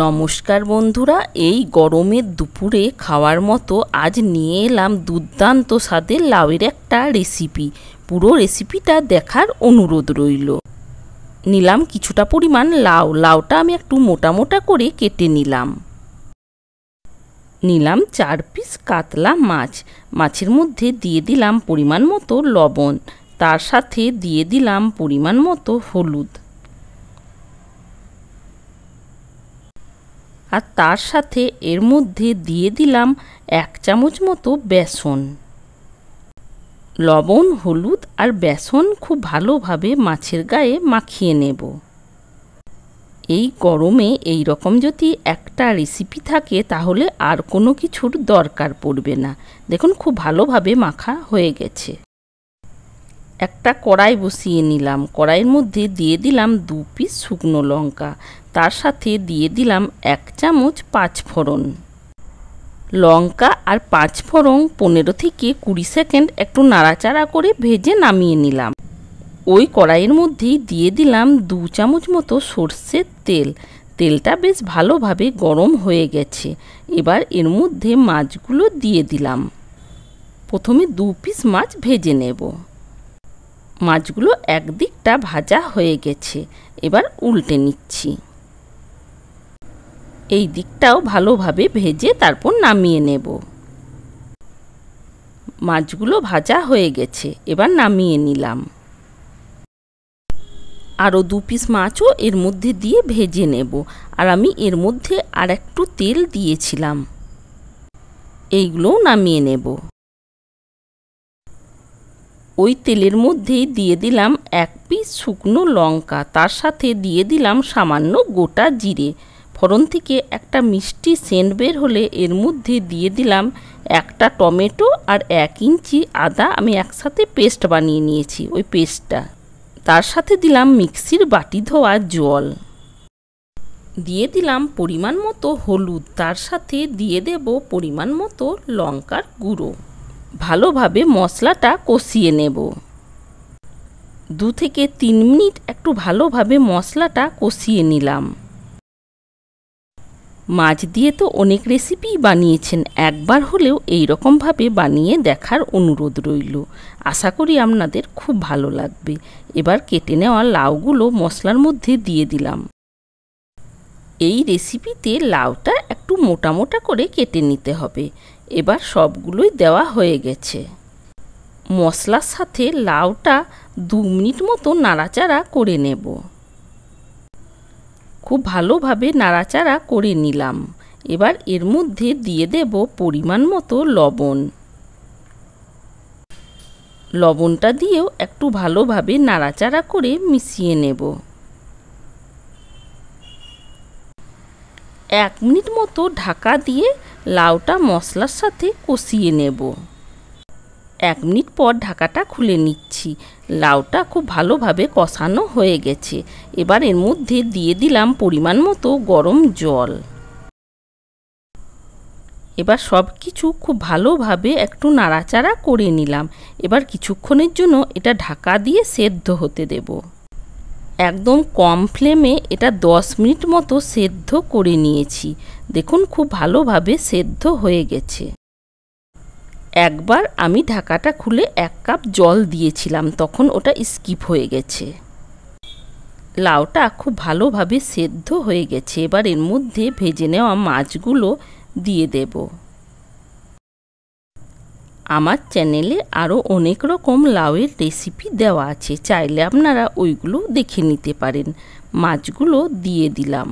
নমস্কার বন্ধুরা, এই গরমের দুপুরে খাওয়ার মতো আজ নিয়ে এলাম দুর্দান্ত স্বাদের লাউয়ের একটা রেসিপি। পুরো রেসিপিটা দেখার অনুরোধ রইল। নিলাম কিছুটা পরিমাণ লাউটা আমি একটু মোটা মোটা করে কেটে নিলাম। 4 পিস কাতলা মাছ। মাছের মধ্যে দিয়ে দিলাম পরিমাণ মতো লবণ, তার সাথে দিয়ে দিলাম পরিমাণ মতো হলুদ, আর তার সাথে এর মধ্যে দিয়ে দিলাম 1 চামচ মতো বেসন। লবণ, হলুদ আর বেসন খুব ভালোভাবে মাছের গায়ে মাখিয়ে নেব। এই গরমে এই রকম যদি একটা রেসিপি থাকে তাহলে আর কোনো কিছুর দরকার পড়বে না। দেখুন খুব ভালোভাবে মাখা হয়ে গেছে। একটা কড়াই বসিয়ে নিলাম। কড়াইয়ের মধ্যে দিয়ে দিলাম 2 পিস শুকনো লঙ্কা, তার সাথে দিয়ে দিলাম 1 চামচ 5 ফোড়ন। লঙ্কা আর 5 ফোড়ন 15 থেকে 20 সেকেন্ড একটু নাড়াচাড়া করে ভেজে নামিয়ে নিলাম। ওই কড়াইয়ের মধ্যেই দিয়ে দিলাম 2 চামচ মতো সর্ষের তেল। তেলটা বেশ ভালোভাবে গরম হয়ে গেছে। এবার এর মধ্যে মাছগুলো দিয়ে দিলাম। প্রথমে 2 পিস মাছ ভেজে নেব। মাছগুলো একদিকটা ভাজা হয়ে গেছে, এবার উল্টে নিচ্ছি। এই দিকটাও ভালোভাবে ভেজে তারপর নামিয়ে নেব। মাছগুলো ভাজা হয়ে গেছে, এবার নামিয়ে নিলাম। আরও 2 পিস মাছও এর মধ্যে দিয়ে ভেজে নেব। আর আমি এর মধ্যে আর একটু তেল দিয়েছিলাম, এইগুলোও নামিয়ে নেব। ওই তেলের মধ্যেই দিয়ে দিলাম 1 পিস শুকনো লঙ্কা, তার সাথে দিয়ে দিলাম সামান্য গোটা জিরে। ফোড়ন থেকে একটা মিষ্টি সেন্ট বের হলে এর মধ্যে দিয়ে দিলাম একটা টমেটো আর 1 ইঞ্চি আদা আমি একসাথে পেস্ট বানিয়ে নিয়েছি, ওই পেস্টটা। তার সাথে দিলাম মিক্সির বাটি ধোয়া জল, দিয়ে দিলাম পরিমাণ মতো হলুদ, তার সাথে দিয়ে দেব পরিমাণ মতো লঙ্কার গুঁড়ো। ভালোভাবে মশলাটা কষিয়ে নেব। 2 থেকে 3 মিনিট একটু ভালোভাবে মশলাটা কষিয়ে নিলাম। মাছ দিয়ে তো অনেক রেসিপি বানিয়েছেন, একবার হলেও এই রকমভাবে বানিয়ে দেখার অনুরোধ রইল। আশা করি আপনাদের খুব ভালো লাগবে। এবার কেটে নেওয়া লাউগুলো মশলার মধ্যে দিয়ে দিলাম। এই রেসিপিতে লাউটা একটু মোটা মোটা করে কেটে নিতে হবে। এবার সবগুলোই দেওয়া হয়ে গেছে। মশলার সাথে লাউটা 2 মিনিট মতো নাড়াচাড়া করে নেব। খুব ভালোভাবে নাড়াচাড়া করে নিলাম। এবার এর মধ্যে দিয়ে দেব পরিমাণ মতো লবণ। লবণটা দিয়েও একটু ভালোভাবে নাড়াচাড়া করে মিশিয়ে নেব। 1 মিনিট মতো ঢাকা দিয়ে লাউটা মশলার সাথে কষিয়ে নেব। 1 মিনিট পর ঢাকাটা খুলে নিচ্ছি। লাউটা খুব ভালোভাবে কষানো হয়ে গেছে। এবার এর মধ্যে দিয়ে দিলাম পরিমাণ মতো গরম জল। এবার সব কিছু খুব ভালোভাবে একটু নাড়াচাড়া করে নিলাম। এবার কিছুক্ষণের জন্য এটা ঢাকা দিয়ে সেদ্ধ হতে দেব। একদম কম ফ্লেমে এটা 10 মিনিট মতো সেদ্ধ করে নিয়েছি। দেখুন খুব ভালোভাবে সেদ্ধ হয়ে গেছে। একবার আমি ঢাকাটা খুলে 1 কাপ জল দিয়েছিলাম, তখন ওটা স্কিপ হয়ে গেছে। লাউটা খুব ভালোভাবে সেদ্ধ হয়ে গেছে। এবার এর মধ্যে ভেজে নেওয়া মাছগুলো দিয়ে দেব। আমার চ্যানেলে আরও অনেক রকম লাউয়ের রেসিপি দেওয়া আছে, চাইলে আপনারা ওইগুলো দেখে নিতে পারেন। মাছগুলো দিয়ে দিলাম।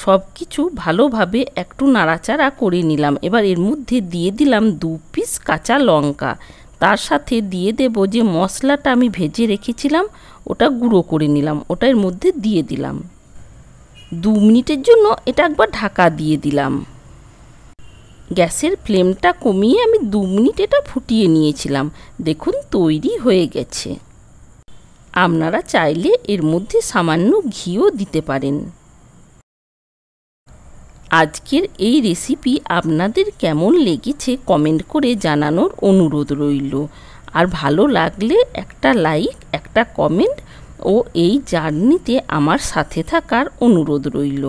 সব কিছু ভালোভাবে একটু নাড়াচাড়া করে নিলাম। এবার এর মধ্যে দিয়ে দিলাম 2 পিস কাঁচা লঙ্কা, তার সাথে দিয়ে দেব যে মশলাটা আমি ভেজে রেখেছিলাম ওটা গুঁড়ো করে নিলাম, ওটা এর মধ্যে দিয়ে দিলাম। 2 মিনিটের জন্য এটা একবার ঢাকা দিয়ে দিলাম। গ্যাসের ফ্লেমটা কমিয়ে আমি 2 মিনিট এটা ফুটিয়ে নিয়েছিলাম। দেখুন তৈরি হয়ে গেছে। আপনারা চাইলে এর মধ্যে সামান্য ঘিও দিতে পারেন। আজকের এই রেসিপি আপনাদের কেমন লেগেছে কমেন্ট করে জানানোর অনুরোধ রইল। আর ভালো লাগলে একটা লাইক, একটা কমেন্ট ও এই জার্নিতে আমার সাথে থাকার অনুরোধ রইল।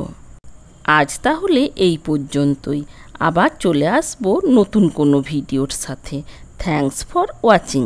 আজ তাহলে এই পর্যন্তই। আবার চলে আসবো নতুন কোনো ভিডিওর সাথে। Thanks for watching.